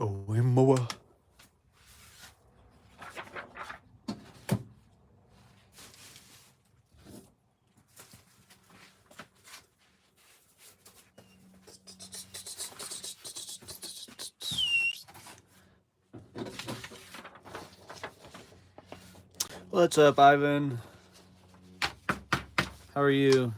Oh, Moa. What's up, Ivan? How are you?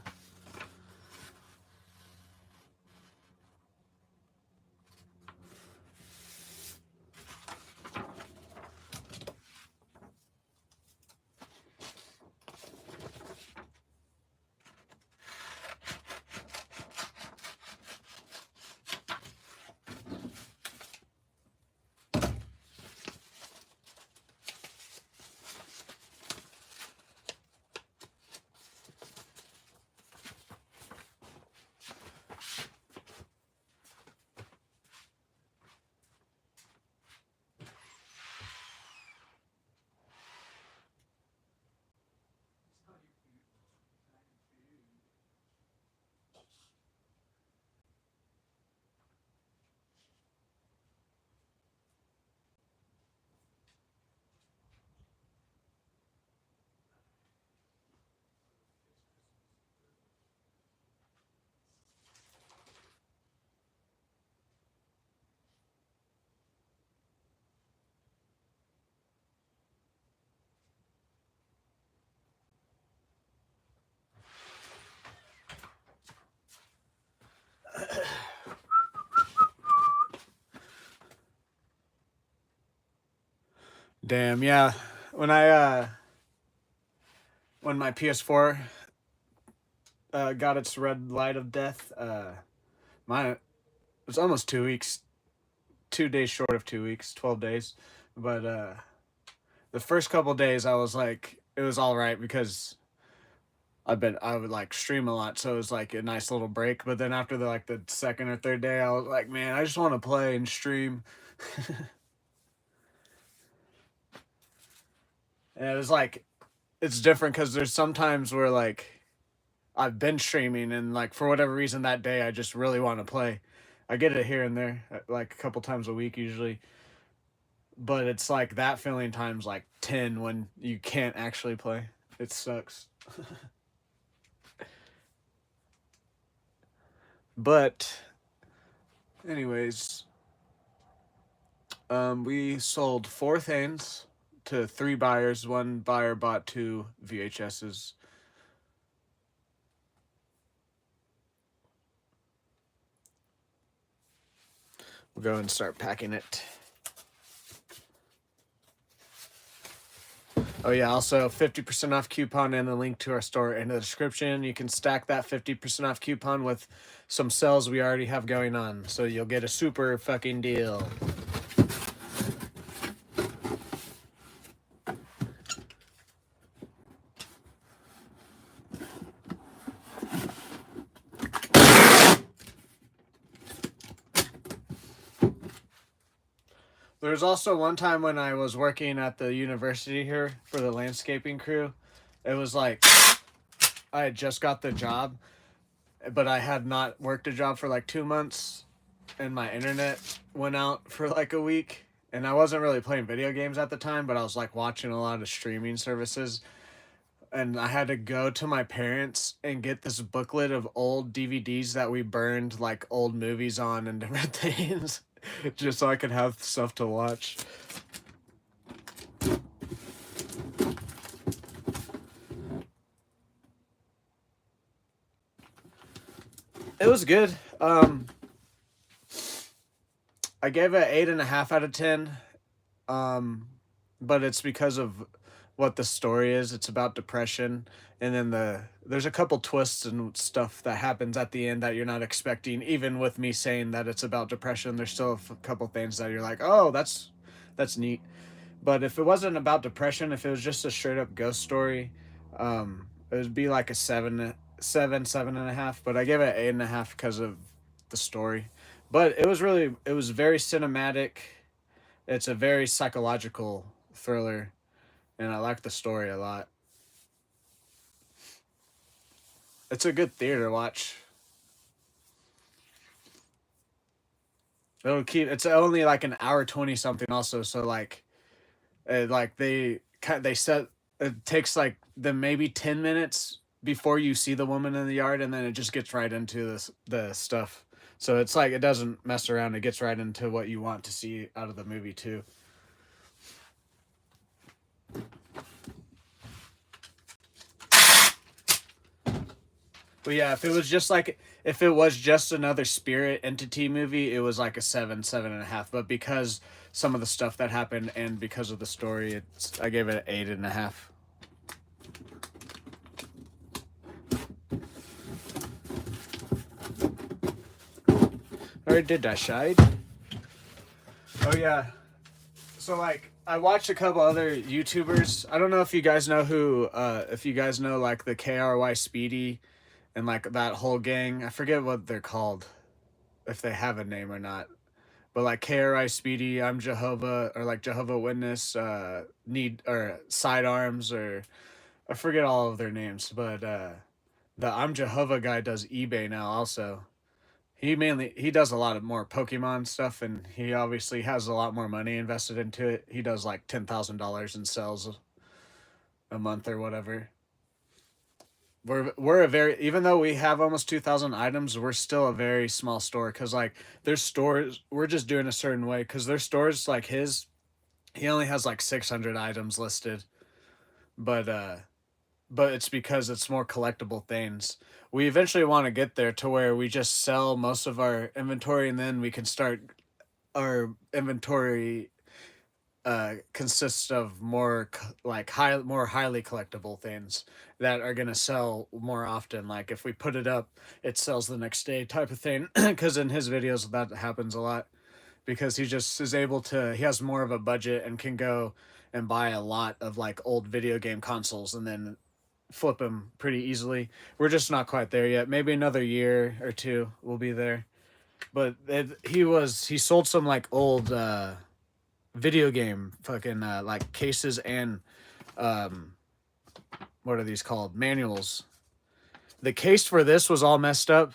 Damn, yeah. When my PS4 got its red light of death, my it was almost 2 weeks, 2 days short of 2 weeks, 12 days. But the first couple days, I was like, it was all right because I would like stream a lot, so it was like a nice little break. But then after the second or third day, I was like, man, I just want to play and stream. And it was like it's different because there's sometimes where like I've been streaming and like for whatever reason that day I just really want to play. I get it here and there, like a couple times a week usually, but it's like that feeling times like 10 when you can't actually play. It sucks. But anyways, we sold 4 things to 3 buyers. One buyer bought 2 VHSs. We'll go and start packing it. Oh yeah, also 50% off coupon and a link to our store in the description. You can stack that 50% off coupon with some sales we already have going on, so you'll get a super fucking deal. There was also one time when I was working at the university here for the landscaping crew. It was like I had just got the job, but I had not worked a job for like 2 months, and my internet went out for like a week. And I wasn't really playing video games at the time, but I was like watching a lot of streaming services. And I had to go to my parents and get this booklet of old DVDs that we burned like old movies on and different things just so I could have stuff to watch. It was good. I gave it 8.5 out of 10. But it's because of what the story is. It's about depression, and then there's a couple twists and stuff that happens at the end that you're not expecting. Even with me saying that it's about depression, there's still a couple things that you're like, oh, that's neat. But if it wasn't about depression, if it was just a straight up ghost story, it would be like a 7.5. But I gave it 8.5 because of the story. But it was very cinematic. It's a very psychological thriller, and I like the story a lot. It's a good theater watch. It'll keep. It's only like an hour 20 something. Also, so like they set. It takes like the maybe 10 minutes before you see the woman in the yard, and then it just gets right into the stuff. So it's like it doesn't mess around. It gets right into what you want to see out of the movie too. But yeah, if it was just another spirit entity movie, it was like a 7.5. But because some of the stuff that happened and because of the story, I gave it an 8.5. Or did I shade? Oh yeah. So like I watched a couple other YouTubers. I don't know if you guys know if you guys know like the KRY Speedy and like that whole gang. I forget what they're called, if they have a name or not. But like KRI Speedy, I'm Jehovah, or like Jehovah Witness, need or sidearms, or I forget all of their names. But the I'm Jehovah guy does eBay now. Also, he does a lot of more Pokemon stuff, and he obviously has a lot more money invested into it. He does like $10,000 in sales a month or whatever. We're a very, even though we have almost 2,000 items, we're still a very small store because like there's stores we're just doing a certain way because there's stores like his. He only has like 600 items listed, but it's because it's more collectible things. We eventually want to get there to where we just sell most of our inventory, and then we can start our inventory consists of more highly collectible things that are gonna sell more often. Like if we put it up, it sells the next day type of thing. Because in his videos that happens a lot. Because he just is able to. He has more of a budget and can go and buy a lot of like old video game consoles and then flip them pretty easily. We're just not quite there yet. Maybe another year or two we'll be there. But he sold some like old video game fucking like cases and um what are these called, manuals. The case for this was all messed up.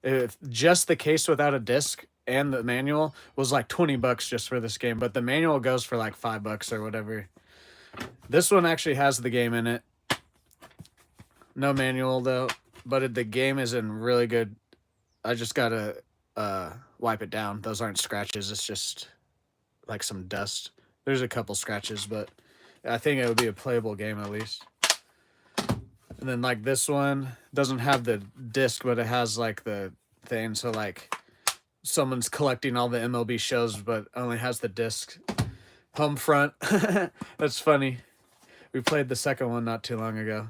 If just the case without a disc and the manual was like $20 just for this game, but the manual goes for like $5 or whatever. This one actually has the game in it. No manual though, but the game is in really good. I just gotta wipe it down. Those aren't scratches. It's just like some dust. There's a couple scratches, but I think it would be a playable game at least. And then like this one doesn't have the disc, but it has like the thing. So like someone's collecting all the MLB shows, but only has the disc. Home front. That's funny. We played the second one not too long ago,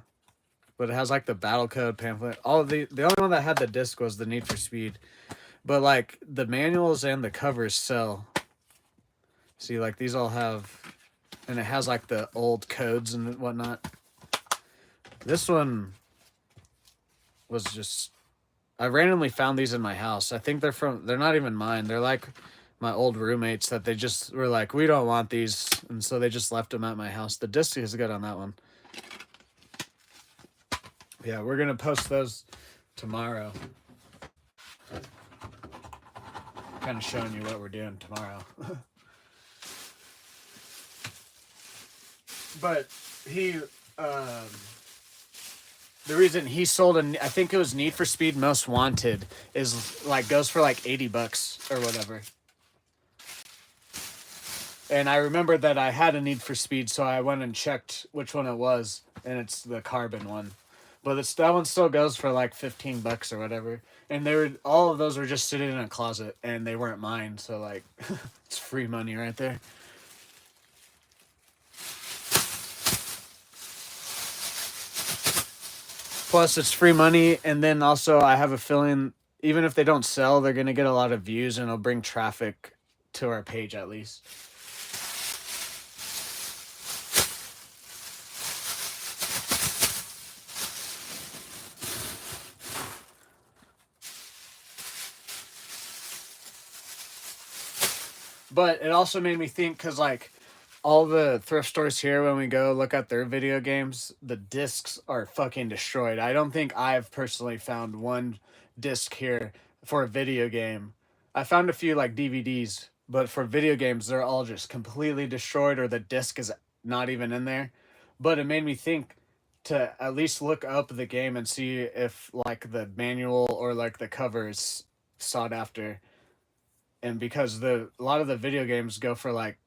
but it has like the battle code pamphlet. All of the only one that had the disc was the Need for Speed, but like the manuals and the covers sell. See, like these all have, and it has like the old codes and whatnot. This one was just, I randomly found these in my house. I think they're not even mine. They're like my old roommates that they just were like, we don't want these. And so they just left them at my house. The disc is good on that one. Yeah, we're going to post those tomorrow. Kind of showing you what we're doing tomorrow. But he, the reason he sold I think it was Need for Speed Most Wanted, is like goes for like $80 or whatever. And I remembered that I had a Need for Speed, so I went and checked which one it was, and it's the carbon one. But that one still goes for like $15 or whatever. And all of those were just sitting in a closet, and they weren't mine, so like it's free money right there. Plus, it's free money, and then also I have a feeling even if they don't sell, they're gonna get a lot of views, and it'll bring traffic to our page at least. But it also made me think because like all the thrift stores here, when we go look at their video games, the discs are fucking destroyed. I don't think I've personally found one disc here for a video game I found a few like DVDs, but for video games, they're all just completely destroyed or the disc is not even in there. But it made me think to at least look up the game and see if like the manual or like the cover is sought after. And because the a lot of the video games go for like,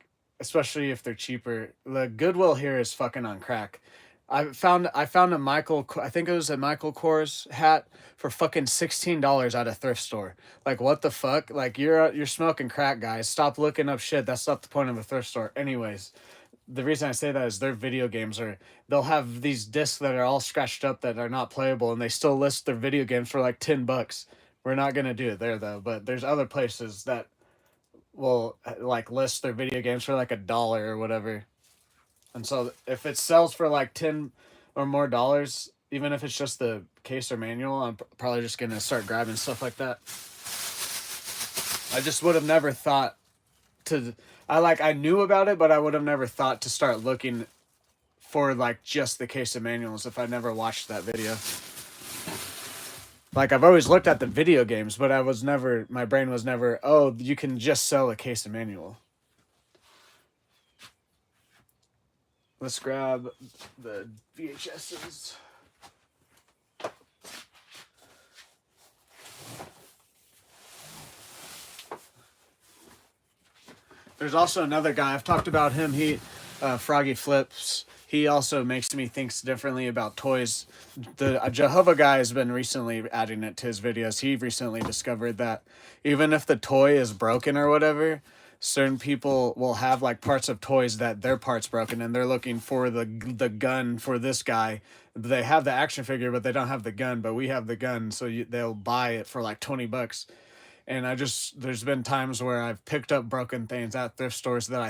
especially if they're cheaper, the Goodwill here is fucking on crack. I found a Michael, I think it was a Michael Kors hat for fucking $16 at a thrift store. Like what the fuck? Like you're smoking crack, guys. Stop looking up shit. That's not the point of a thrift store. Anyways, the reason I say that is their video games are, they'll have these discs that are all scratched up that are not playable and they still list their video games for like $10. We're not gonna do it there though, but there's other places that will like list their video games for like $1 or whatever. And so if it sells for like 10 or more dollars, even if it's just the case or manual, I'm probably just gonna start grabbing stuff like that. I just would have never thought to. I knew about it, but I would have never thought to start looking for like just the case of manuals if I never watched that video. Like I've always looked at the video games, but my brain was never, oh, you can just sell a case of manual. Let's grab the VHSs. There's also another guy, I've talked about him. Froggy Flips. He also makes me think differently about toys. The Jehovah guy has been recently adding it to his videos. He recently discovered that even if the toy is broken or whatever, certain people will have like parts of toys that their part's broken and they're looking for the gun for this guy. They have the action figure, but they don't have the gun. But we have the gun, so they'll buy it for like $20. And there's been times where I've picked up broken things at thrift stores that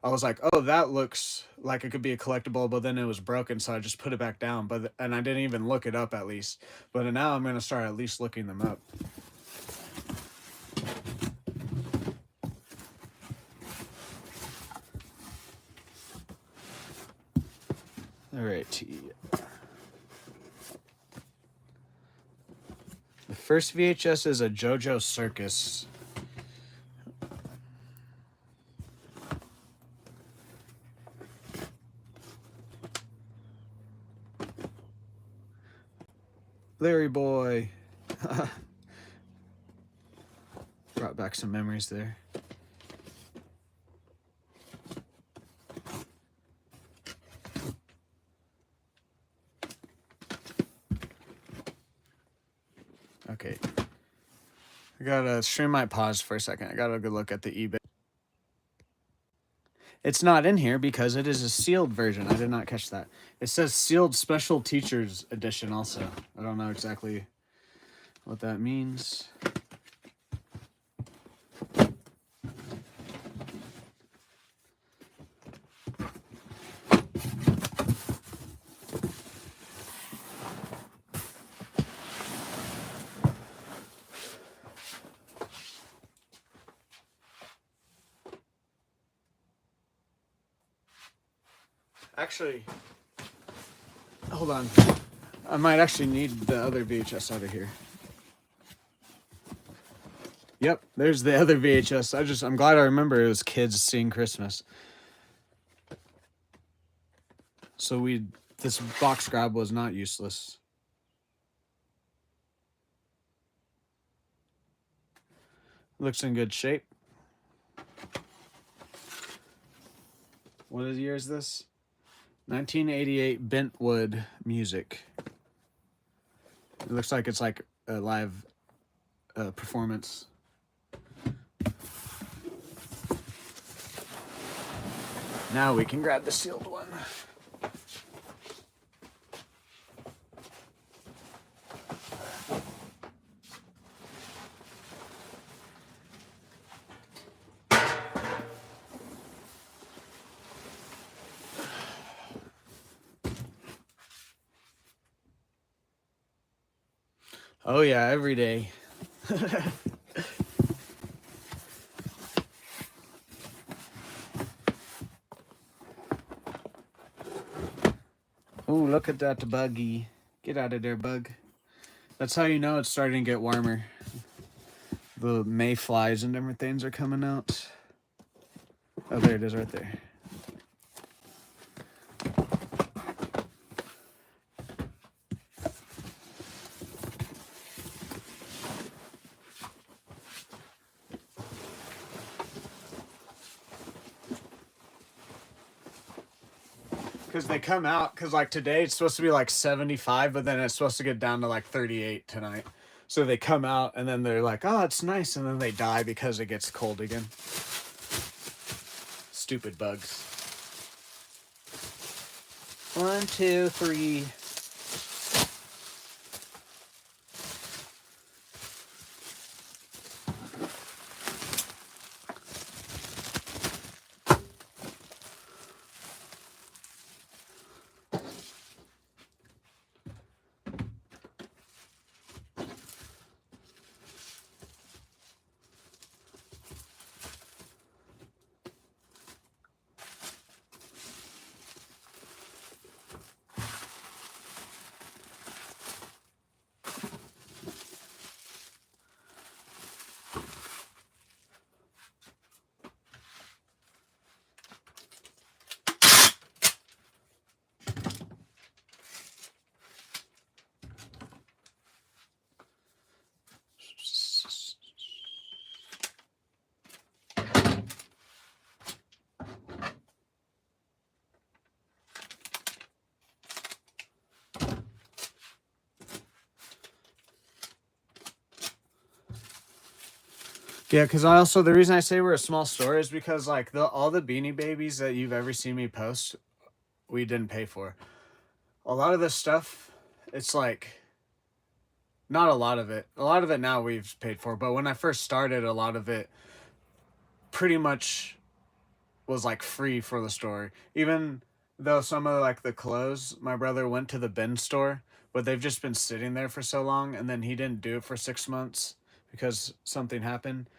I was like, oh, that looks like it could be a collectible, but then it was broken, so I just put it back down. And I didn't even look it up at least. But now I'm gonna start at least looking them up. All right. The first VHS is a JoJo Circus. Larry Boy. Brought back some memories there. Okay. I gotta stream my pause for a second. I gotta go look at the eBay. It's not in here because it is a sealed version. I did not catch that. It says sealed special teachers edition also. I don't know exactly what that means. Actually, hold on. I might actually need the other VHS out of here. Yep, there's the other VHS. I'm glad I remember it was kids seeing Christmas. So this box grab was not useless. Looks in good shape. What year is this? 1988 Bentwood music. It looks like it's like a live performance. Now we can grab the sealed one. Oh yeah, every day. Oh, look at that buggy. Get out of there, bug. That's how you know it's starting to get warmer. The mayflies and different things are coming out. Oh, there it is right there. Because they come out, because like today it's supposed to be like 75, but then it's supposed to get down to like 38 tonight. So they come out and then they're like, oh, it's nice. And then they die because it gets cold again. Stupid bugs. 1, 2, 3. Yeah, because the reason I say we're a small store is because like all the Beanie Babies that you've ever seen me post, we didn't pay for. A lot of this stuff, it's like, not a lot of it. A lot of it now we've paid for, but when I first started, a lot of it pretty much was like free for the store. Even though some of like the clothes, my brother went to the bin store, but they've just been sitting there for so long, and then he didn't do it for 6 months because something happened,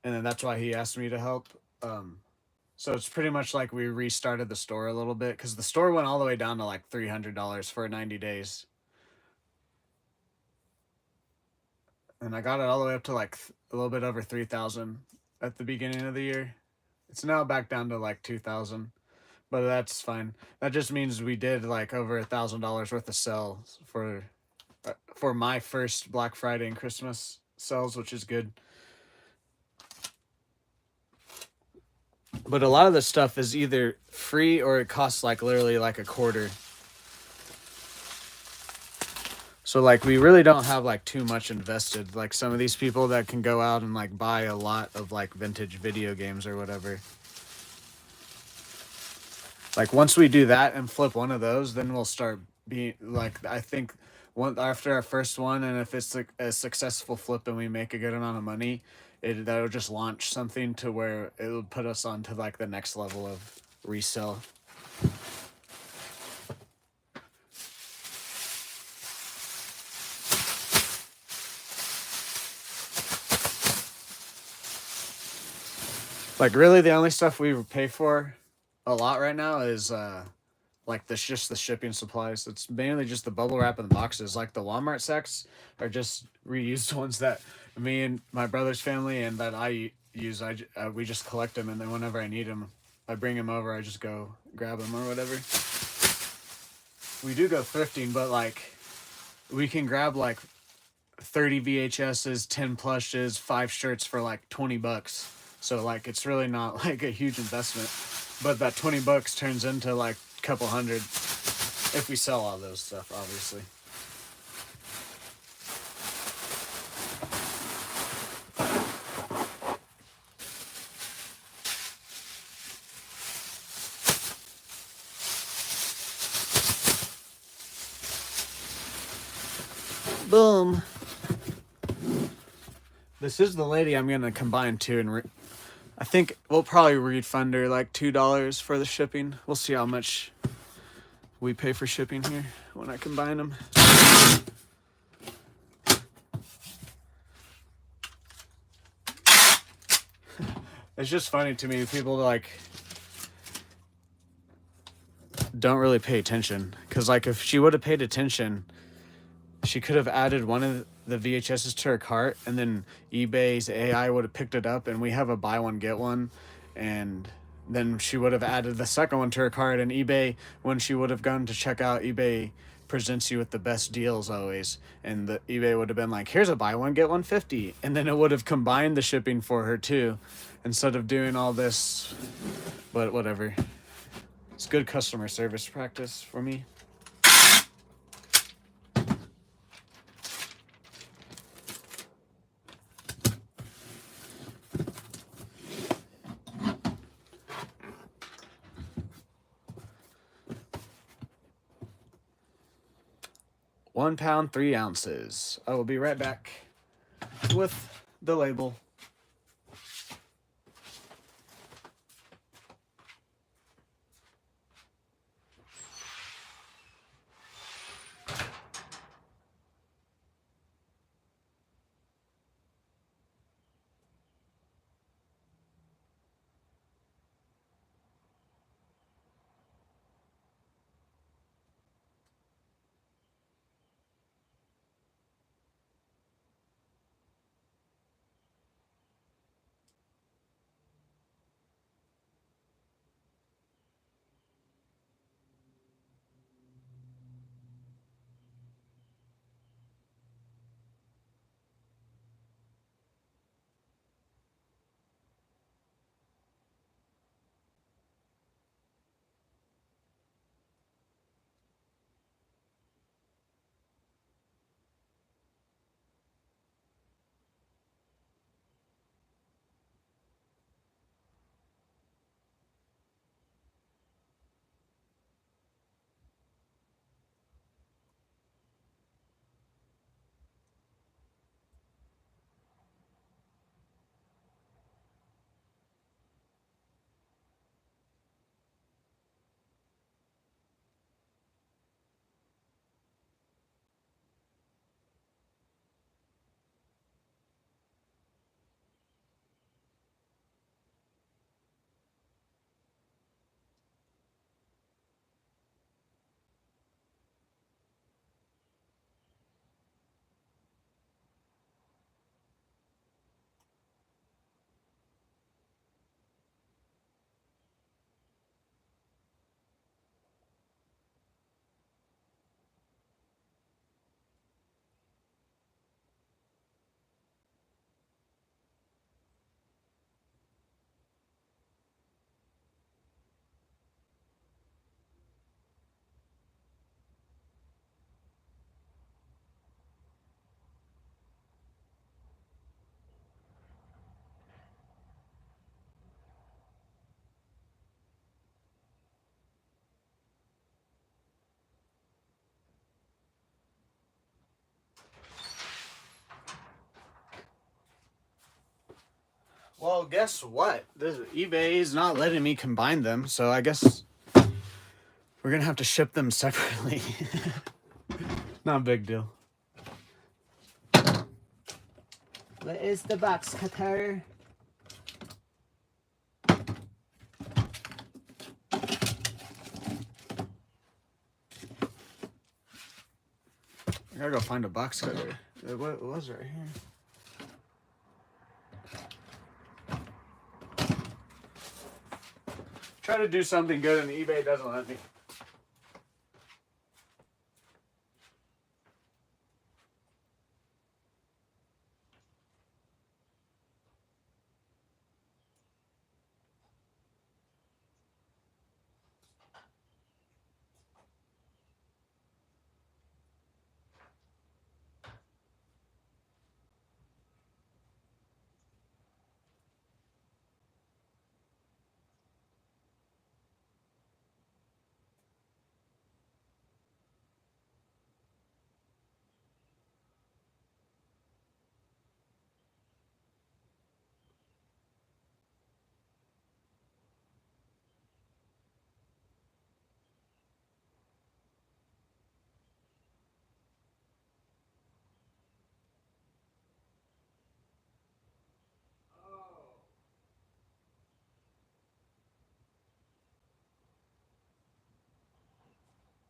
and then that's why he asked me to help. So it's pretty much like we restarted the store a little bit because the store went all the way down to like $300 for 90 days. And I got it all the way up to like a little bit over 3,000 at the beginning of the year. It's now back down to like 2,000, but that's fine. That just means we did like over $1,000 worth of sales for my first Black Friday and Christmas sales, which is good. But a lot of the stuff is either free or it costs like literally like a quarter. So like we really don't have like too much invested. Like some of these people that can go out and like buy a lot of like vintage video games or whatever. Like once we do that and flip one of those, then we'll start being like, I think after our first one, and if it's like a successful flip and we make a good amount of money, that'll just launch something to where it'll put us on to like the next level of resell. Like really the only stuff we pay for a lot right now is like just the shipping supplies. It's mainly just the bubble wrap and the boxes. Like the Walmart sacks are just reused ones that me and my brother's family and that I use. We just collect them, and then whenever I need them, I bring them over. I just go grab them or whatever. We do go thrifting, but like we can grab like 30 VHSs, 10 plushes, 5 shirts for like $20. So like it's really not like a huge investment, but that $20 turns into like a couple hundred if we sell all those stuff, obviously. Boom. This is the lady I'm gonna combine two, and I think we'll probably refund her like $2 for the shipping. We'll see how much we pay for shipping here when I combine them. It's just funny to me, people like don't really pay attention, because like if she would have paid attention, she could have added one of the VHSs to her cart, and then eBay's AI would have picked it up, and we have a buy one get one, and then she would have added the second one to her cart. And eBay, when she would have gone to check out, eBay presents you with the best deals always, and the eBay would have been like, "Here's a buy one get 150," and then it would have combined the shipping for her too, instead of doing all this. But whatever, it's good customer service practice for me. £1, 3 ounces. I will be right back with the label. Well, guess what? This eBay is not letting me combine them, so I guess we're gonna have to ship them separately. Not a big deal. Where is the box cutter? I gotta go find a box cutter. It was right here. Try to do something good and eBay doesn't let me.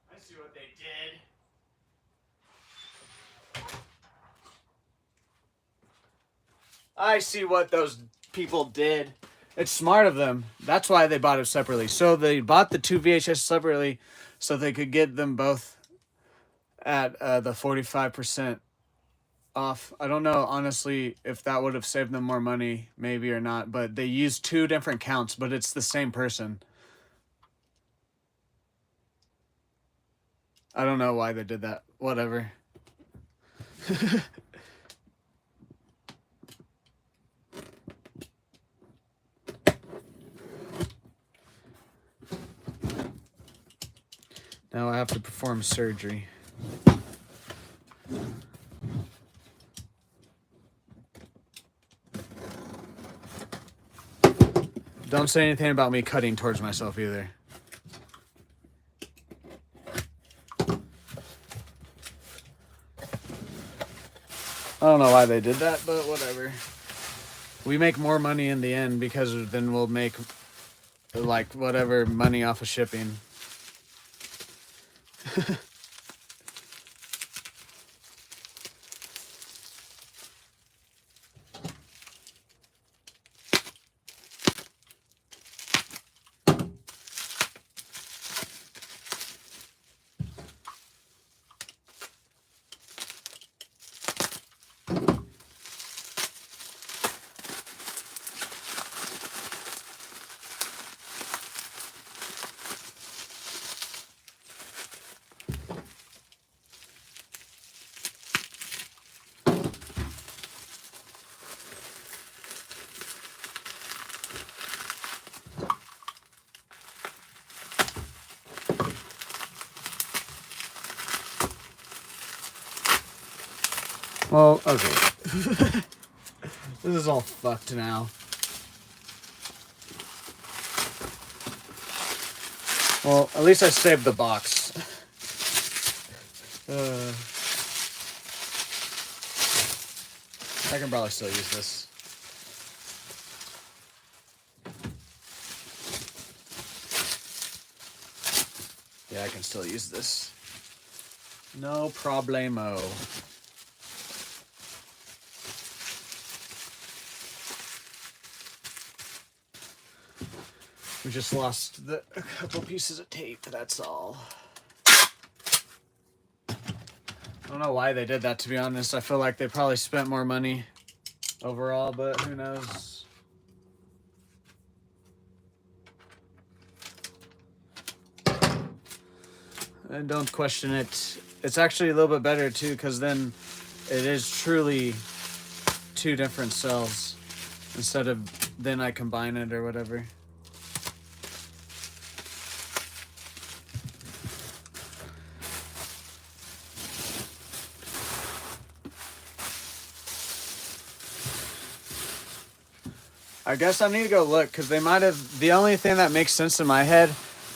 I see what they did. I see what those people did. It's smart of them. That's why they bought it separately. So they bought the two VHS separately so they could get them both at the 45% off. I don't know, honestly, if that would have saved them more money, maybe or not, but they used two different counts, but it's the same person. I don't know why they did that. Whatever. Now I have to perform surgery. Don't say anything about me cutting towards myself either. I don't know why they did that, but whatever. We make more money in the end because then we'll make like whatever money off of shipping. Well, okay. This is all fucked now. Well, at least I saved the box. I can probably still use this. Yeah, I can still use this. No problemo. We just lost a couple pieces of tape, that's all. I don't know why they did that, to be honest. I feel like they probably spent more money overall, but who knows? And don't question it. It's actually a little bit better, too, because then it is truly two different cells instead of then I combine it or whatever. I guess I need to go look because they might have. The only thing that makes sense in my head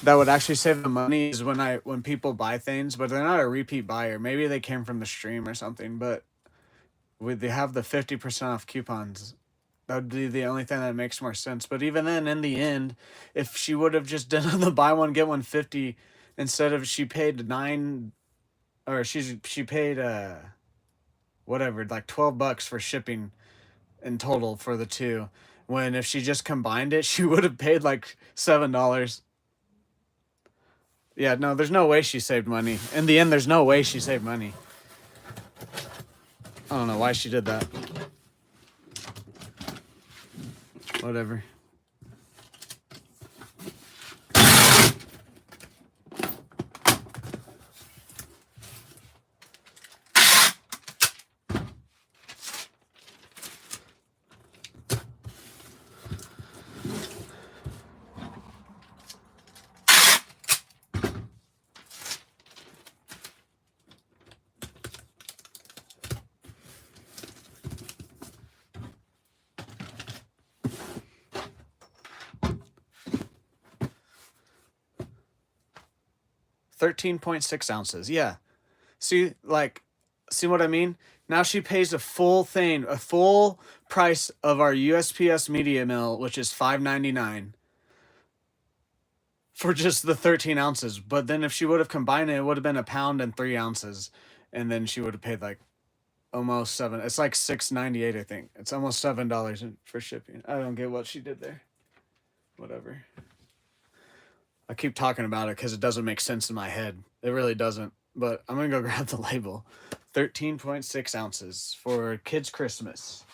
that would actually save the money is when people buy things, but they're not a repeat buyer. Maybe they came from the stream or something, but they have the 50% off coupons. That would be the only thing that makes more sense. But even then, in the end, if she would have just done the buy one get one 50 instead of she paid $9 or she paid whatever like $12 for shipping in total for the two. When if she just combined it, she would have paid like $7. Yeah, no, there's no way she saved money. In the end, there's no way she saved money. I don't know why she did that. Whatever. $13.6 ounces. Yeah. See what I mean? Now she pays a full price of our USPS media mill, which is $5.99 for just the 13 ounces. But then if she would have combined it, it would have been £1 and 3 ounces, and then she would have paid like almost $7. It's like $6.98, I think. It's almost $7 for shipping. I don't get what she did there. Whatever. I keep talking about it because it doesn't make sense in my head. It really doesn't. But I'm gonna go grab the label. 13.6 ounces for kids' Christmas.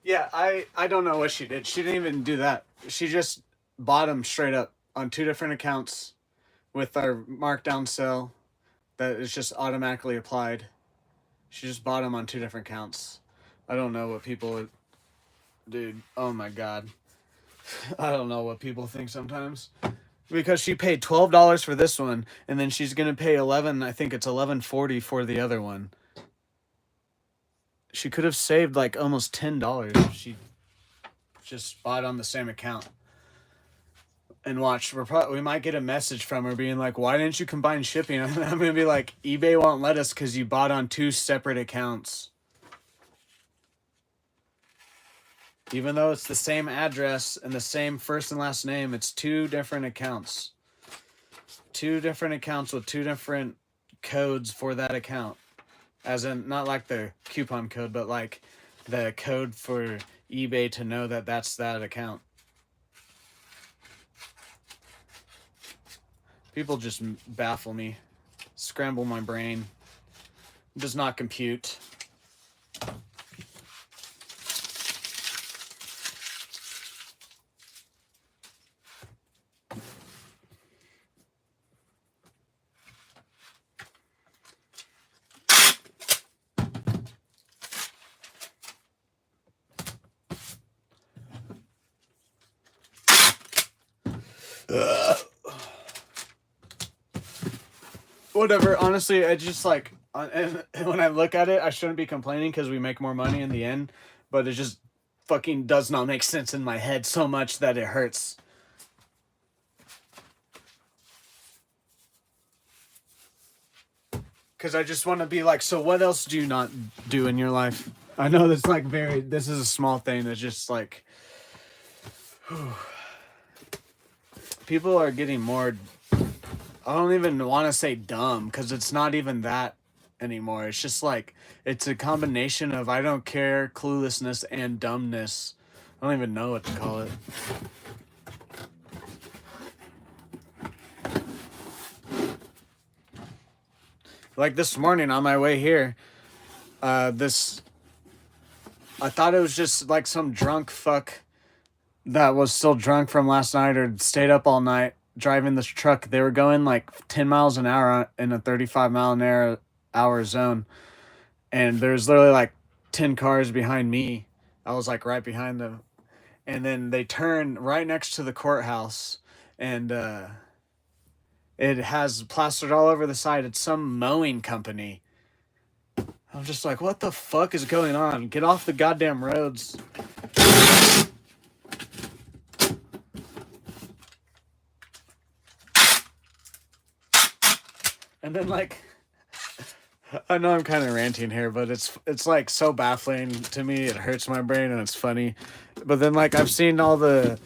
Yeah, I don't know what she did. She didn't even do that. She just bought them straight up on two different accounts with our markdown sale that is just automatically applied. She just bought them on two different accounts. I don't know what people, dude. Oh my god, I don't know what people think sometimes because she paid $12 for this one, and then she's gonna pay 11. I think it's 11.40 for the other one. She could have saved like almost $10 if she just bought on the same account. And watch, we might get a message from her being like, "Why didn't you combine shipping?" And I'm gonna be like, "eBay won't let us because you bought on two separate accounts." Even though it's the same address and the same first and last name, it's two different accounts. Two different accounts with two different codes for that account. As in, not like the coupon code, but like the code for eBay to know that that's that account. People just baffle me, scramble my brain, does not compute. Whatever. Honestly, I just like, and when I look at it, I shouldn't be complaining because we make more money in the end, but it just fucking does not make sense in my head so much that it hurts. Because I just want to be like, so what else do you not do in your life? I know this like this is a small thing that's just like, people are getting more, I don't even want to say dumb because it's not even that anymore. It's just like, it's a combination of I don't care, cluelessness, and dumbness. I don't even know what to call it. Like this morning on my way here, I thought it was just like some drunk fuck that was still drunk from last night or stayed up all night driving this truck. They were going like 10 miles an hour in a 35-mile-an-hour zone. And there's literally like 10 cars behind me. I was like right behind them. And then they turn right next to the courthouse. And it has plastered all over the side. It's some mowing company. I'm just like, what the fuck is going on? Get off the goddamn roads. And then like, I know I'm kind of ranting here, but it's like so baffling to me. It hurts my brain and it's funny. But then like I've seen all the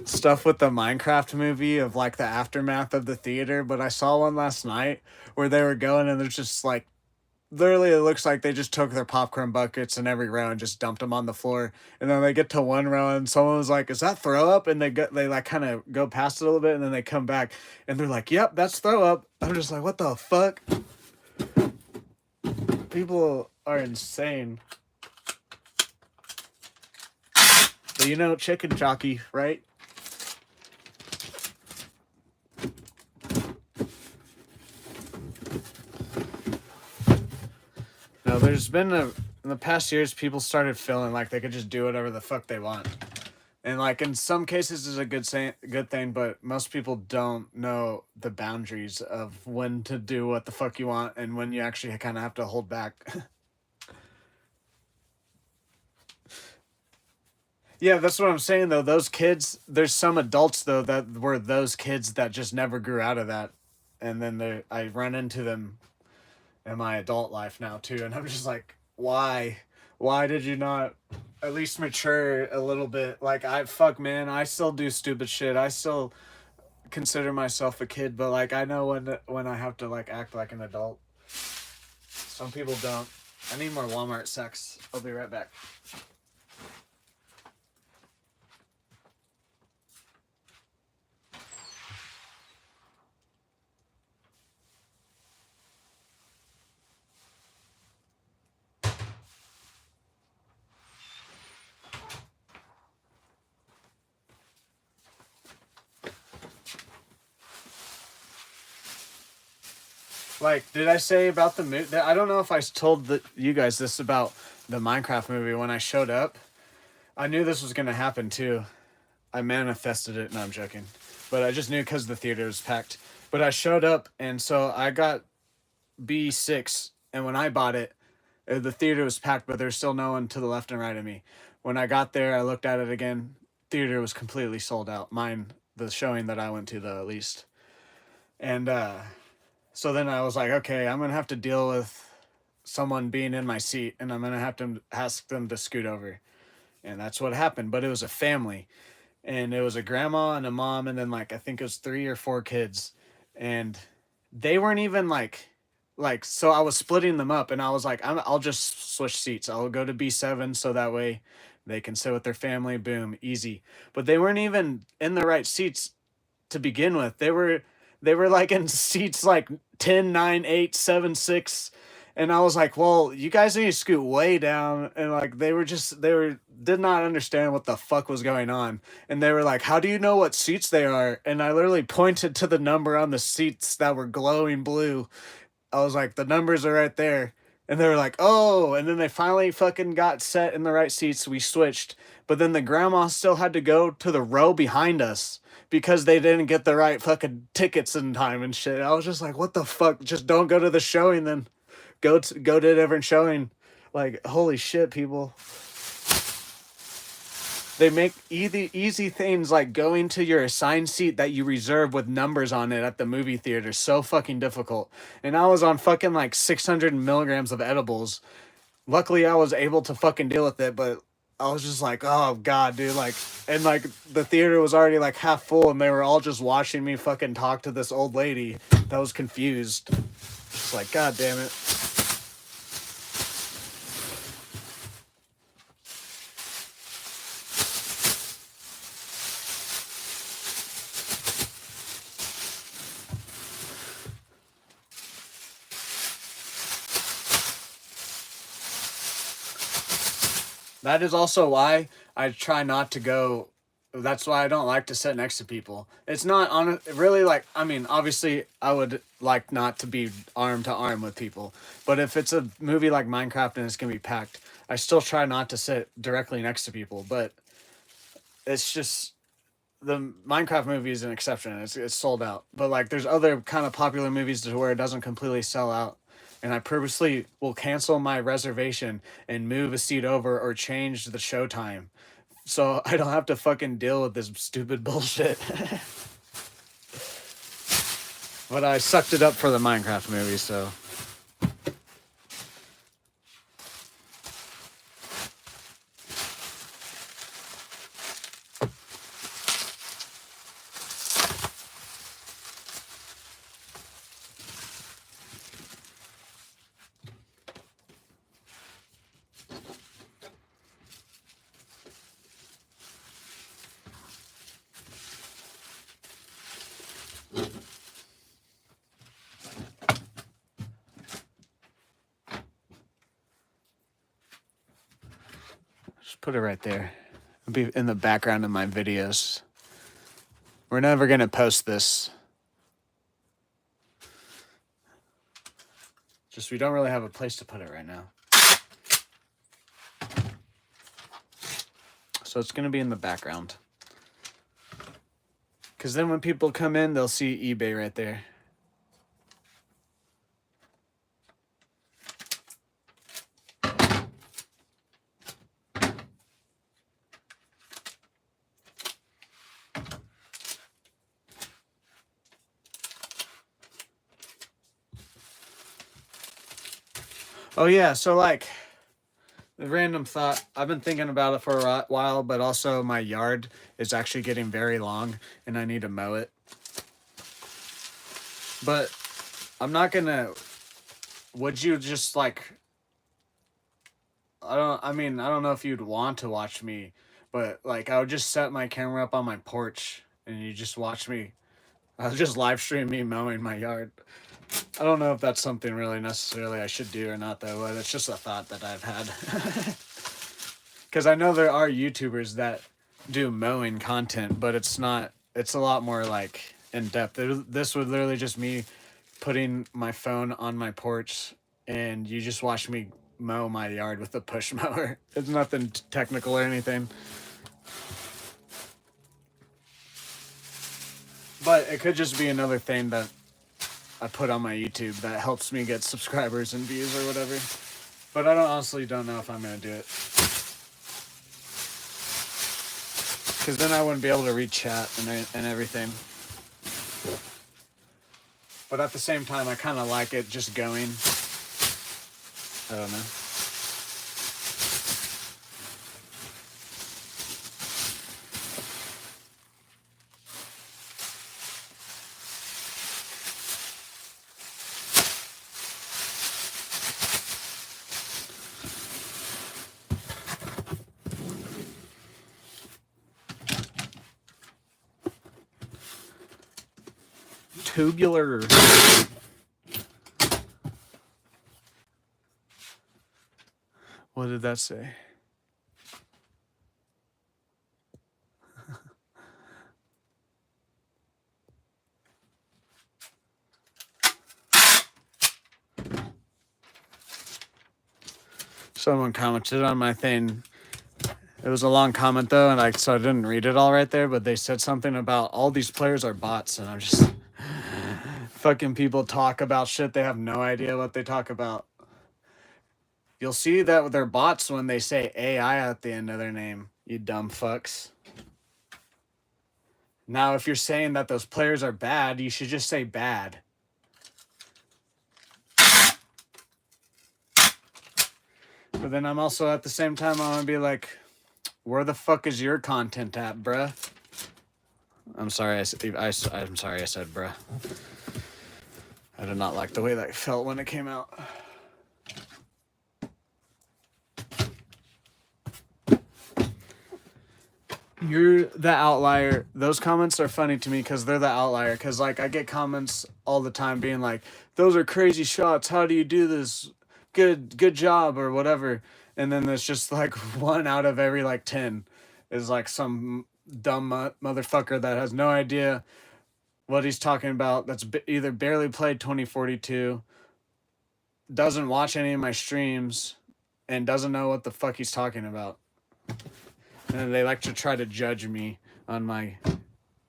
stuff with the Minecraft movie of like the aftermath of the theater, but I saw one last night where they were going and there's just like literally it looks like they just took their popcorn buckets in every row and just dumped them on the floor. And then they get to one row and someone was like, "Is that throw up?" And they like kind of go past it a little bit and then they come back and they're like, "Yep, that's throw up." I'm just like, "What the fuck?" People are insane. But you know, chicken jockey, right? No, there's been in the past years, people started feeling like they could just do whatever the fuck they want, and like in some cases, is a good thing. But most people don't know the boundaries of when to do what the fuck you want and when you actually kind of have to hold back. Yeah, that's what I'm saying though. Those kids, there's some adults though that were those kids that just never grew out of that, and then I run into them in my adult life now too, and I'm just like, why? Why did you not at least mature a little bit? Like man, I still do stupid shit. I still consider myself a kid, but like I know when I have to like act like an adult. Some people don't. I need more Walmart sex. I'll be right back. Like, did I say about the movie? I don't know if I told you guys this about the Minecraft movie when I showed up. I knew this was gonna happen too. I manifested it. No, I'm joking. But I just knew because the theater was packed. But I showed up, and so I got B6, and when I bought it, the theater was packed, but there's still no one to the left and right of me. When I got there, I looked at it again. Theater was completely sold out. Mine, the showing that I went to, though, at least. And so then I was like, okay, I'm gonna have to deal with someone being in my seat, and I'm gonna have to ask them to scoot over. And that's what happened. But it was a family, and it was a grandma and a mom, and then like I think it was 3 or 4 kids, and they weren't even like so I was splitting them up, and I was like, I'll just switch seats. I'll go to B7 so that way they can sit with their family. Boom, easy. But they weren't even in the right seats to begin with. They were like in seats like 10, 9, 8, 7, 6. And I was like, well, you guys need to scoot way down. And like they did not understand what the fuck was going on. And they were like, how do you know what seats they are? And I literally pointed to the number on the seats that were glowing blue. I was like, the numbers are right there. And they were like, oh, and then they finally fucking got set in the right seats. We switched. But then the grandma still had to go to the row behind us because they didn't get the right fucking tickets in time and shit. I was just like, what the fuck? Just don't go to the showing then. Go to a different showing. Like, holy shit, people. They make easy things like going to your assigned seat that you reserve with numbers on it at the movie theater so fucking difficult. And I was on fucking like 600 milligrams of edibles. Luckily, I was able to fucking deal with it, but I was just like, oh god, dude, like, and like the theater was already like half full, and they were all just watching me fucking talk to this old lady that was confused. Just like, god damn it. That is also why I try not to go. That's why I don't like to sit next to people. It's not on really like, I mean, obviously I would like not to be arm to arm with people, but if it's a movie like Minecraft and it's gonna be packed, I still try not to sit directly next to people. But it's just the Minecraft movie is an exception. It's sold out, but like there's other kind of popular movies to where it doesn't completely sell out, and I purposely will cancel my reservation and move a seat over or change the showtime so I don't have to fucking deal with this stupid bullshit. But I sucked it up for the Minecraft movie, so. put it right there. It'll be in the background of my videos. We're never going to post this. Just we don't really have a place to put it right now. So it's going to be in the background. Because then when people come in, they'll see eBay right there. Oh yeah, so like, the random thought, I've been thinking about it for a while, but also my yard is actually getting very long and I need to mow it. But I'm not gonna, would you just like, I don't know if you'd want to watch me, but like I would just set my camera up on my porch and you just watch me. I'll just live stream me mowing my yard. I don't know if that's something really necessarily I should do or not though, but it's just a thought that I've had. Because I know there are YouTubers that do mowing content, but it's not, it's a lot more like in depth. This would literally just me putting my phone on my porch and you just watch me mow my yard with a push mower. It's nothing technical or anything. But it could just be another thing that I put on my YouTube that helps me get subscribers and views or whatever. But I honestly don't know if I'm going to do it. Because then I wouldn't be able to read chat and everything. But at the same time, I kind of like it just going. I don't know. Tubular. What did that say? Someone commented on my thing. It was a long comment though, and so I didn't read it all right there, but they said something about all these players are bots, and I'm just fucking people talk about shit they have no idea what they talk about. You'll see that they're bots when they say AI at the end of their name, you dumb fucks. Now, if you're saying that those players are bad, you should just say bad. But then I'm also at the same time, I want to be like, where the fuck is your content at, bruh? I'm sorry, I'm sorry I said bruh. I did not like the way that felt when it came out. You're the outlier. Those comments are funny to me because they're the outlier. Because like I get comments all the time being like, "Those are crazy shots. How do you do this? Good job," or whatever. And then there's just like one out of every like 10 is like some dumb motherfucker that has no idea what he's talking about. That's either barely played 2042, doesn't watch any of my streams, and doesn't know what the fuck he's talking about. And they like to try to judge me on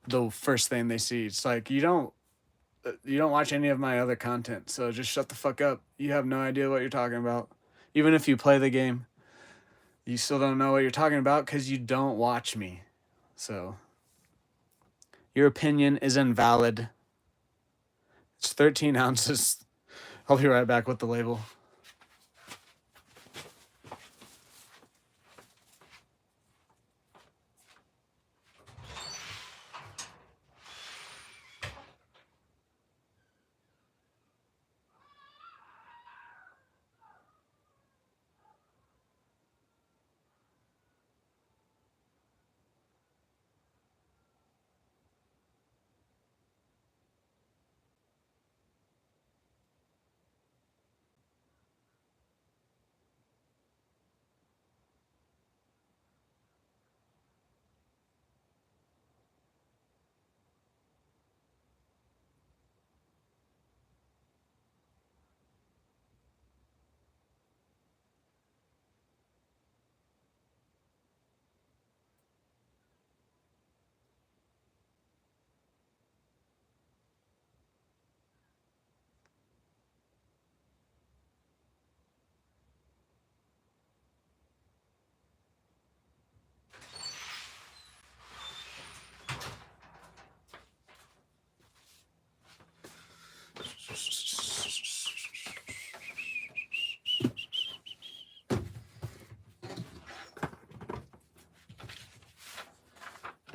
the first thing they see. It's like, you don't watch any of my other content, so just shut the fuck up. You have no idea what you're talking about. Even if you play the game, you still don't know what you're talking about because you don't watch me. So your opinion is invalid. It's 13 ounces. I'll be right back with the label.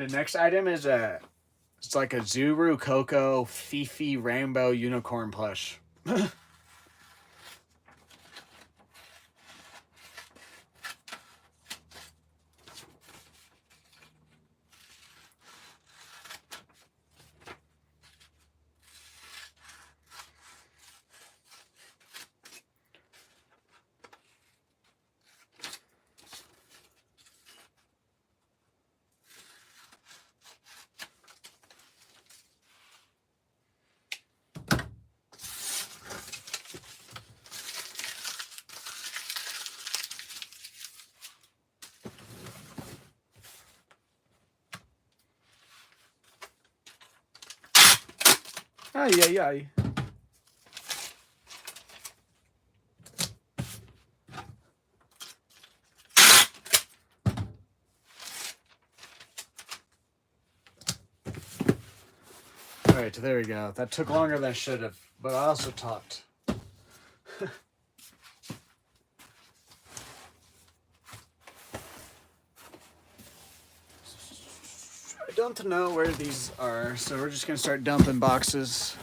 The next item is it's like a Zuru Coco Fifi Rainbow Unicorn plush. Ay, ay, ay. Alright, there we go. That took longer than I should have, but I also talked. I don't know where these are, so we're just gonna start dumping boxes.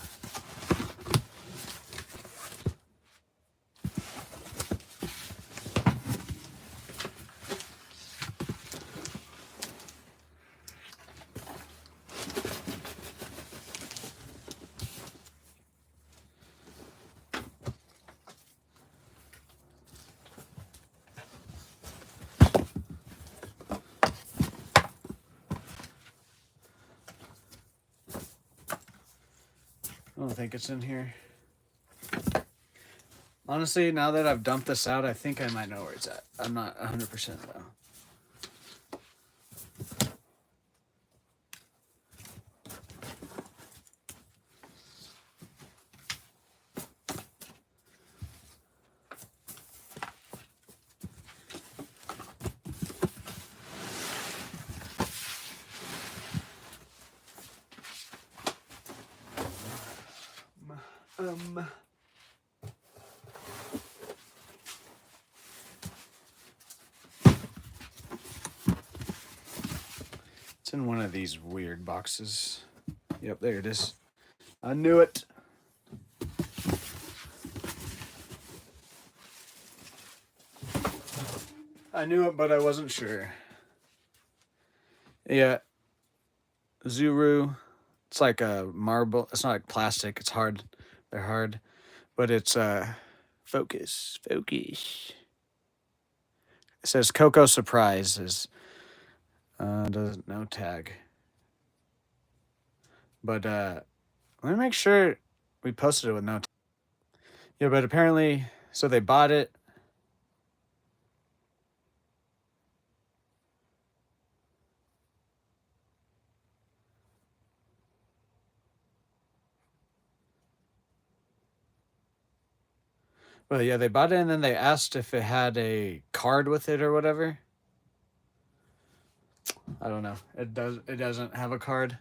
I don't think it's in here. Honestly, now that I've dumped this out, I think I might know where it's at. I'm not 100% though. It's in one of these weird boxes. Yep, there it is. I knew it. I knew it, but I wasn't sure. Yeah. Zuru. It's like a marble. It's not like plastic. It's hard. They're hard. But it's focus. Focus. It says Coco Surprises. Doesn't no tag. But let me make sure we posted it with no tag. Yeah, but apparently, so they bought it. Well, yeah, they bought it and then they asked if it had a card with it or whatever. I don't know. It doesn't have a card.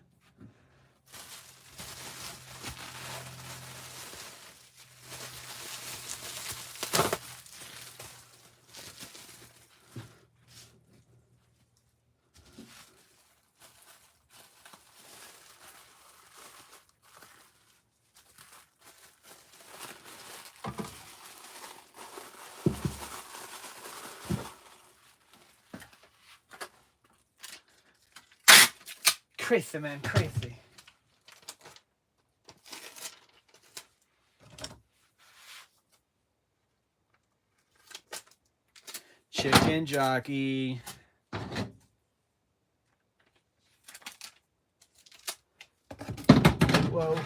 Crazy, man, crazy. Chicken jockey. Whoa.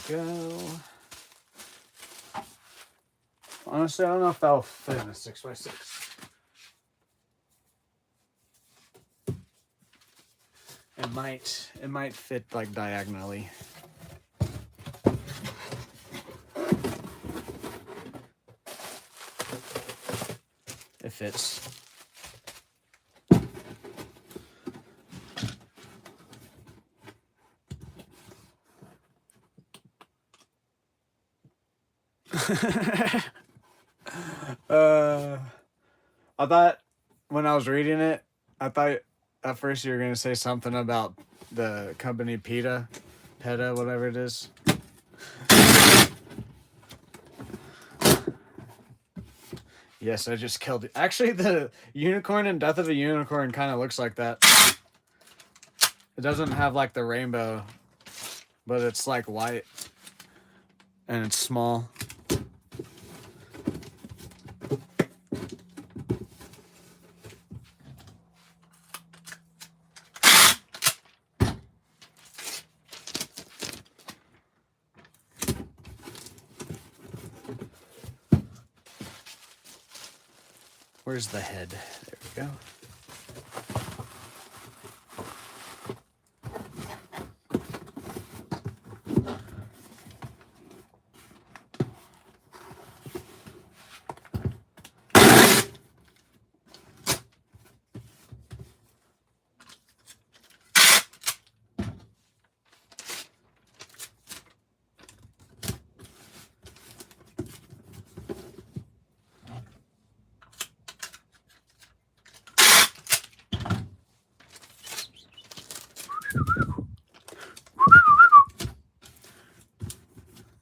Go. Honestly, I don't know if that'll fit in a 6x6. And it might fit like diagonally. It fits. I thought when I was reading it, I thought at first you were gonna say something about the company PETA, whatever it is. Yes, I just killed it. Actually, the unicorn in Death of a Unicorn kind of looks like that. It doesn't have like the rainbow, but it's like white and it's small. Where's the head? There we go.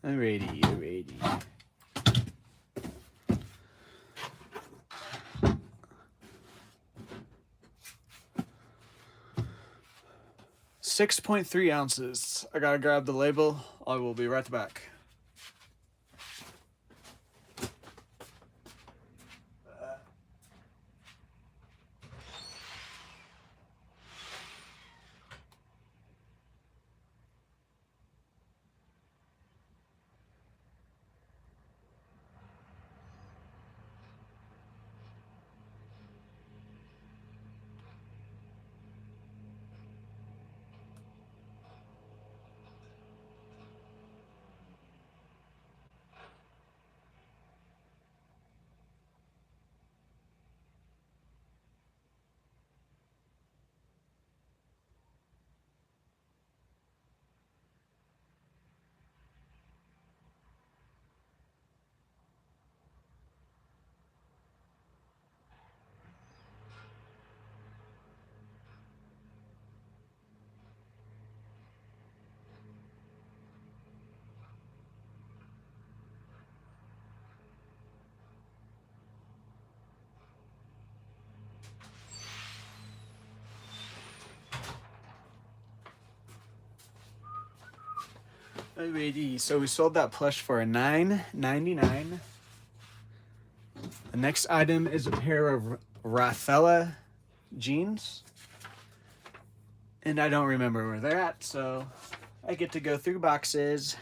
Alrighty. 6.3 ounces. I gotta grab the label. I will be right back. Alrighty, so we sold that plush for a $9.99. The next item is a pair of Rafaela jeans. And I don't remember where they're at, so I get to go through boxes.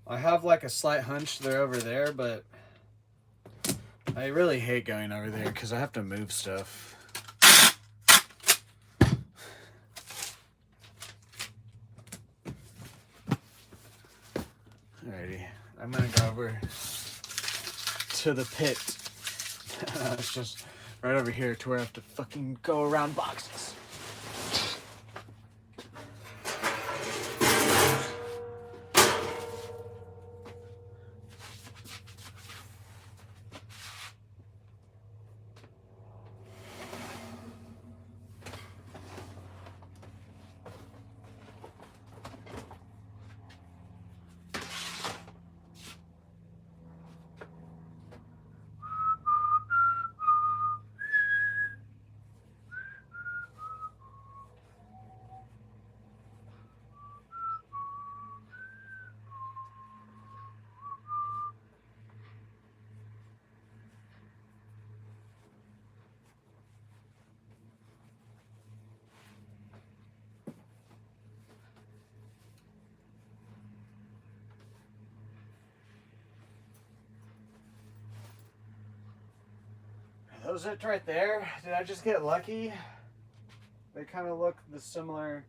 I have like a slight hunch they're over there, but I really hate going over there because I have to move stuff. Alrighty, I'm gonna go over to the pit. It's just right over here to where I have to fucking go around boxes. That was it right there. Did I just get lucky? They kind of look the similar.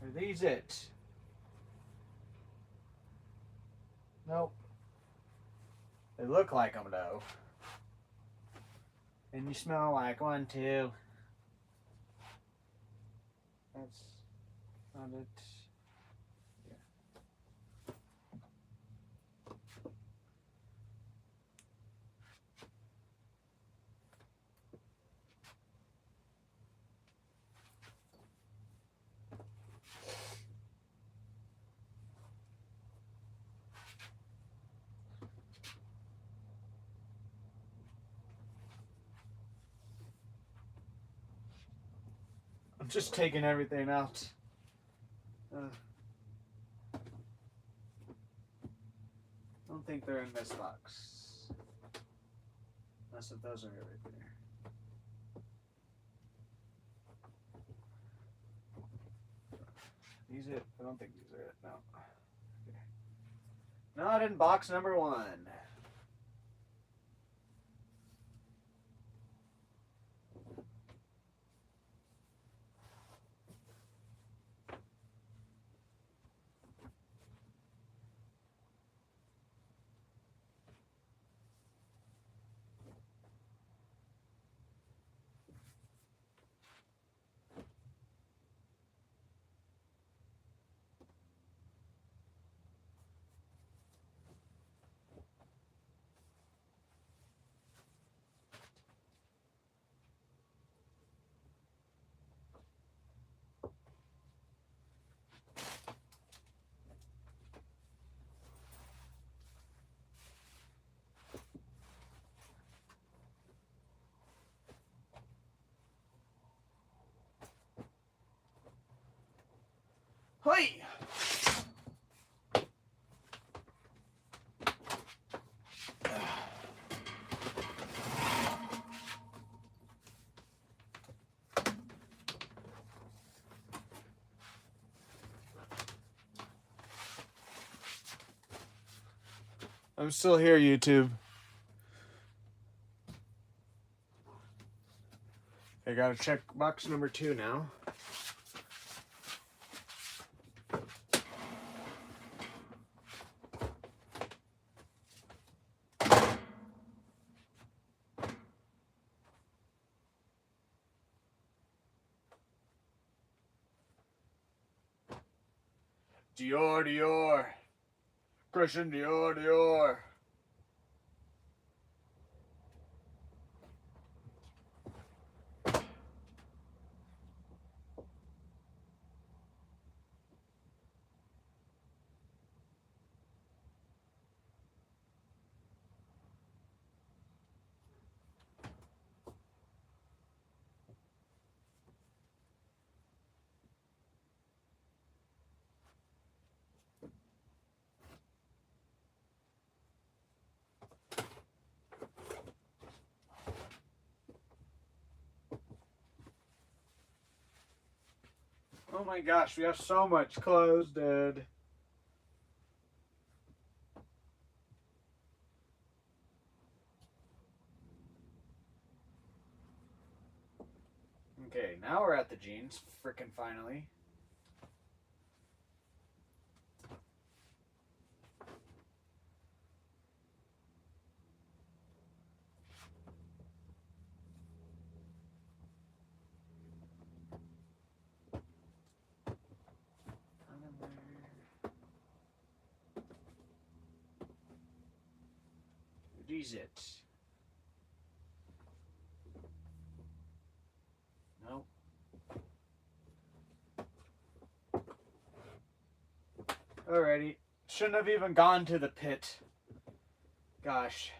Are these it? Nope. They look like them though. And you smell like one too. That's not it. Yeah. I'm just taking everything out. I don't think they're in this box. Unless if those are right there. These it? I don't think these are it. No. Okay. Not in box number 1. Hey! I'm still here, YouTube. I gotta check box number 2 now. Dior, Dior. Christian Dior, Dior. Oh my gosh, we have so much clothes, dude. Okay, now we're at the jeans, frickin' finally. These it. Nope. Alrighty. Shouldn't have even gone to the pit. Gosh.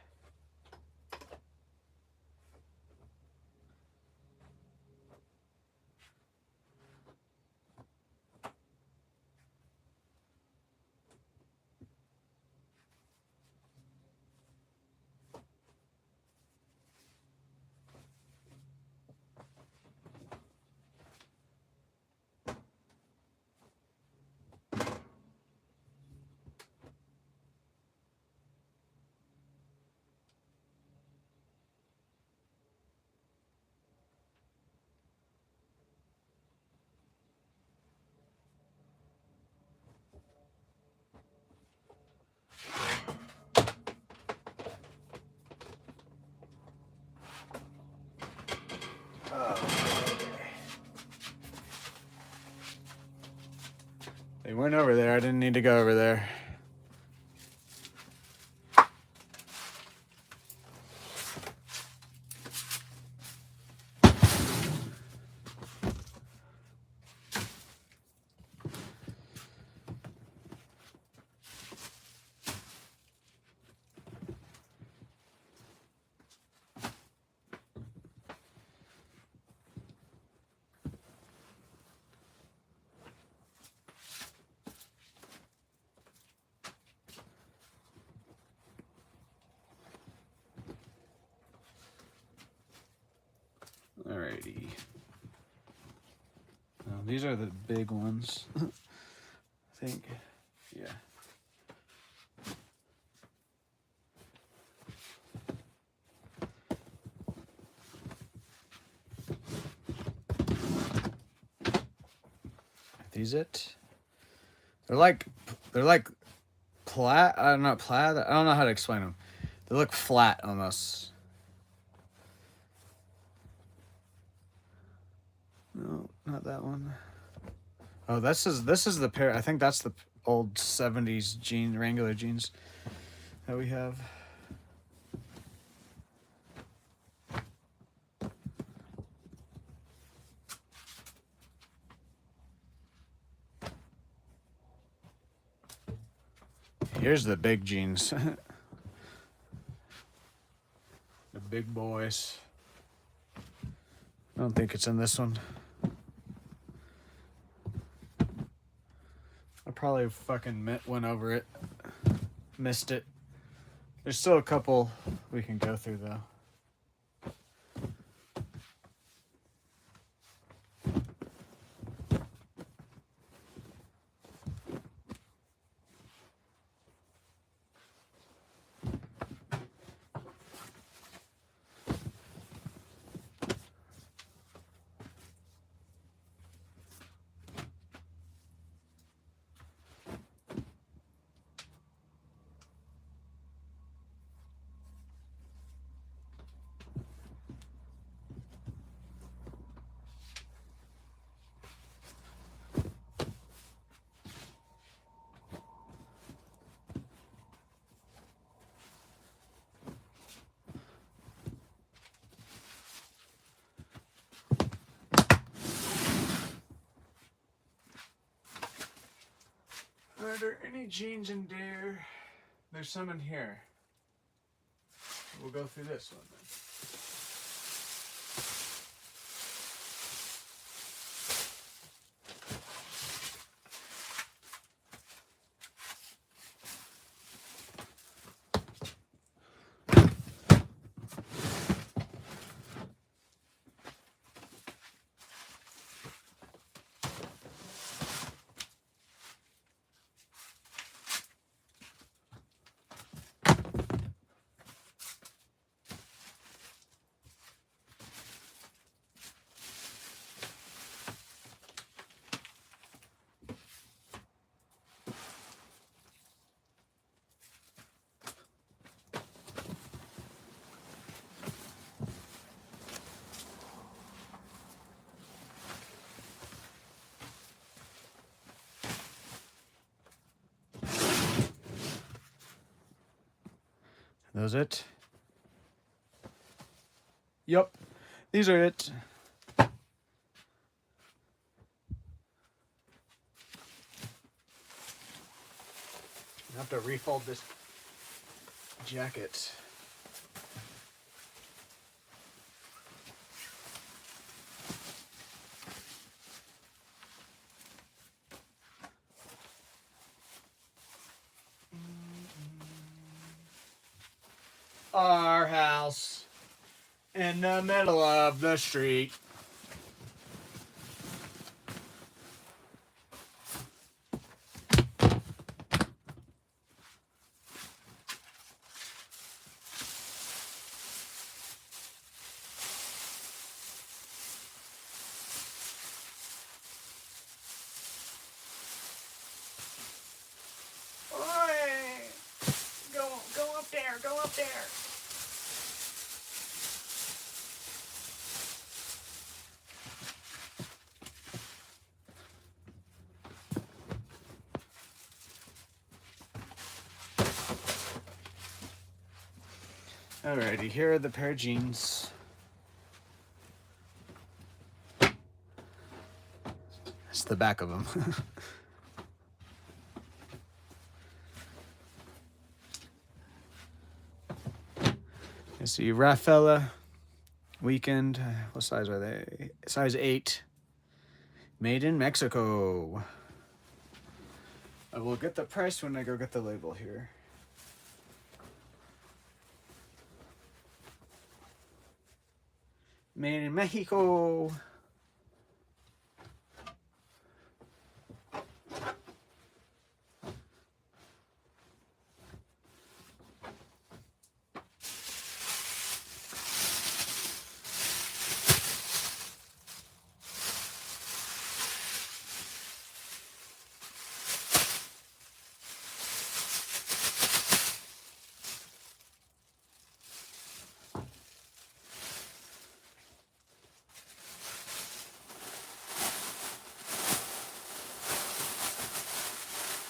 They went over there. I didn't need to go over there. Alrighty. Now, these are the big ones. I think, yeah. Are these it? They're like plaid. Not plaid. I don't know how to explain them. They look flat almost. No, not that one. Oh, this is the pair. I think that's the old 70s Wrangler jeans that we have. Here's the big jeans. The big boys. I don't think it's in this one. I probably fucking went over it. Missed it. There's still a couple we can go through though. Are there any jeans in there? There's some in here. We'll go through this one then. Those it? Yup. These are it. I have to refold this jacket. Our house in the middle of the street. Oi! Go up there, go up there. Alrighty, here are the pair of jeans. It's the back of them. I see Raffaella Weekend. What size are they? Size 8. Made in Mexico. I will get the price when I go get the label here. Made in Mexico.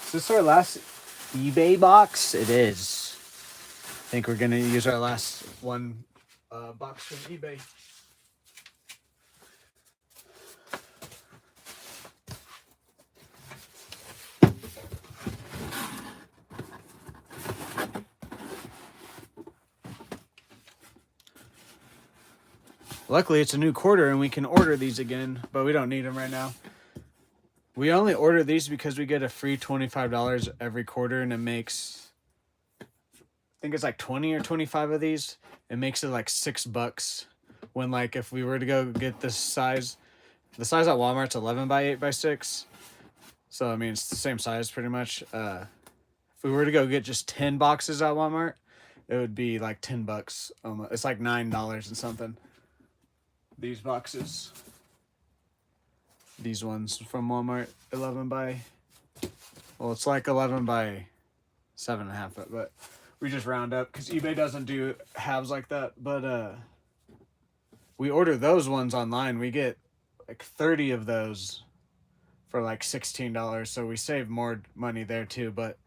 Is this our last eBay box? It is. I think we're gonna use our last one box from eBay. Luckily, it's a new quarter and we can order these again, but we don't need them right now. We only order these because we get a free $25 every quarter, and it makes, I think it's like 20 or 25 of these. It makes it like $6 when, like, if we were to go get this size, the size at Walmart's 11 by 8 by 6. So, I mean, it's the same size pretty much. If we were to go get just 10 boxes at Walmart, it would be like $10. It's like $9 and something. These boxes. These ones from Walmart, 11 by, well, it's like 11 by 7.5, but we just round up because eBay doesn't do halves like that. But we order those ones online. We get like 30 of those for like $16, so we save more money there too. But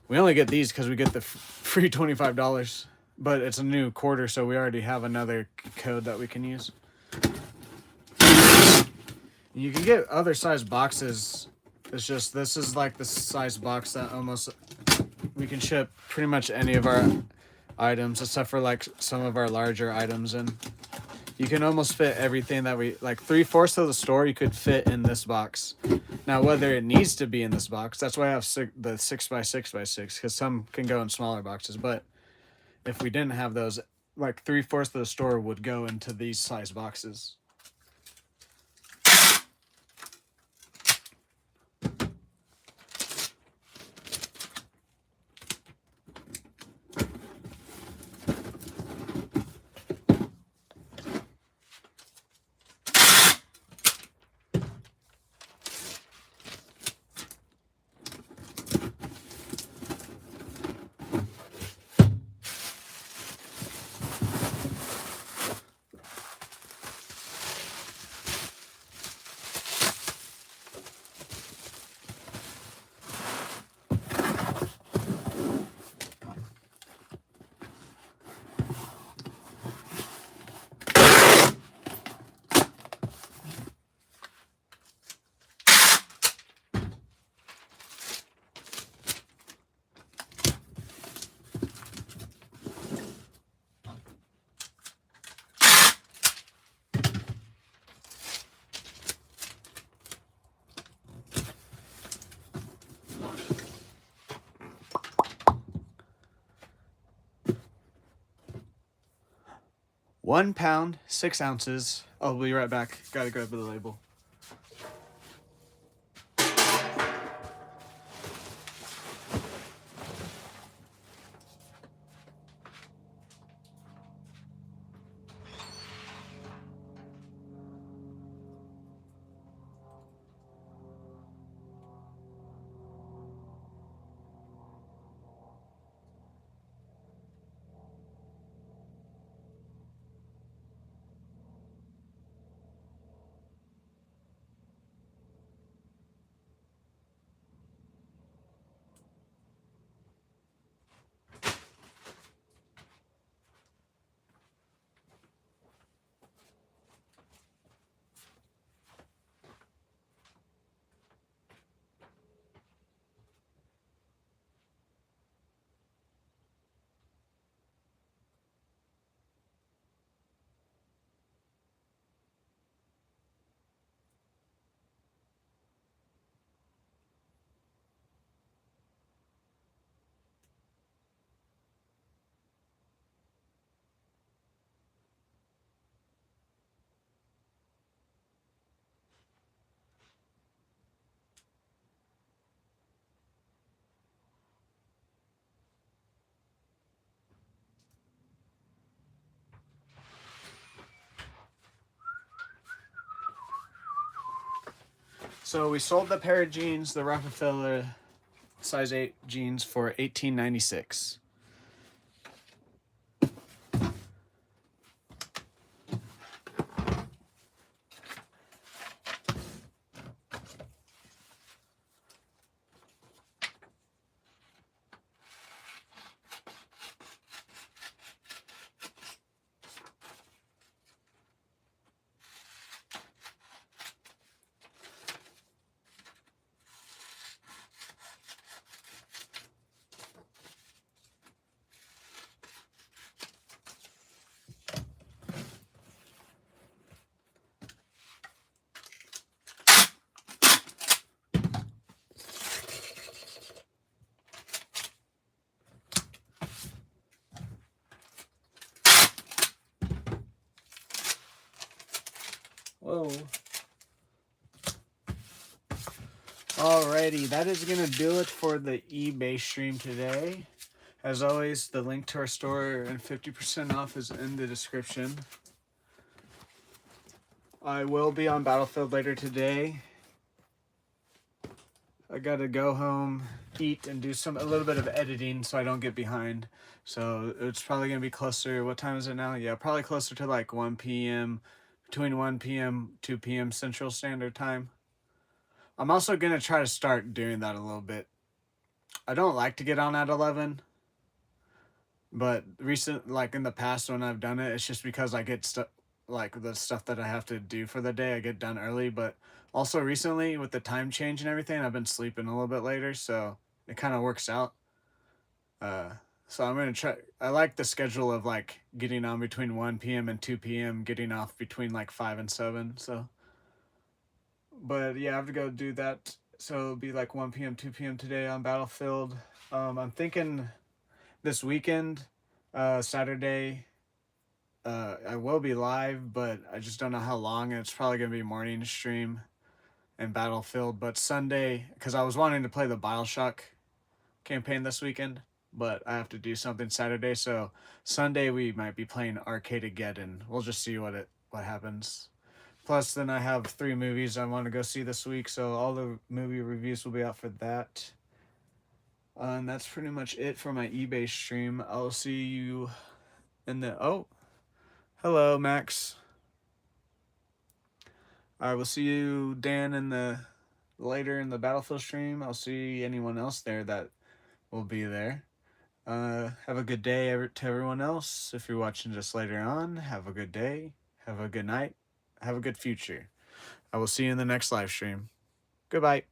we only get these because we get the free $25. But it's a new quarter, so we already have another code that we can use. You can get other size boxes. It's just, this is like the size box that almost, we can ship pretty much any of our items except for like some of our larger items. And you can almost fit everything that we, like 3/4 of the store you could fit in this box. Now, whether it needs to be in this box, that's why I have the 6 by 6 by 6, because some can go in smaller boxes. But if we didn't have those, like 3/4 of the store would go into these size boxes. £1, 6 ounces. I'll be right back. Gotta grab the label. So we sold the pair of jeans, the Rockefeller size 8 jeans, for $18.96. Whoa. Alrighty, that is going to do it for the eBay stream today. As always, the link to our store and 50% off is in the description. I will be on Battlefield later today. I gotta go home, eat, and do a little bit of editing so I don't get behind. So it's probably gonna be closer. What time is it now? Yeah, probably closer to like 1 p.m. Between 1 p.m. 2 p.m. Central Standard Time. I'm also gonna try to start doing that a little bit. I don't like to get on at 11, but like in the past when I've done it, it's just because I get stuff, like the stuff that I have to do for the day, I get done early. But also recently with the time change and everything, I've been sleeping a little bit later, so it kind of works out. Uh, so I'm gonna try. I like the schedule of like getting on between 1 p.m. and 2 p.m., getting off between like 5 and 7. So, but yeah, I have to go do that. So it'll be like 1 p.m., 2 p.m. today on Battlefield. I'm thinking this weekend, Saturday, I will be live, but I just don't know how long. And it's probably gonna be morning stream and Battlefield. But Sunday, because I was wanting to play the Bioshock campaign this weekend, but I have to do something Saturday. So Sunday we might be playing Arcadegeddon. We'll just see what happens. Plus, then I have 3 movies I want to go see this week, so all the movie reviews will be out for that. And that's pretty much it for my eBay stream. I'll see you in the... Oh, hello, Max. I will see you, Dan, later in the Battlefield stream. I'll see anyone else there that will be there. Have a good day to everyone else. If you're watching just later on, have a good day. Have a good night. Have a good future. I will see you in the next live stream. Goodbye.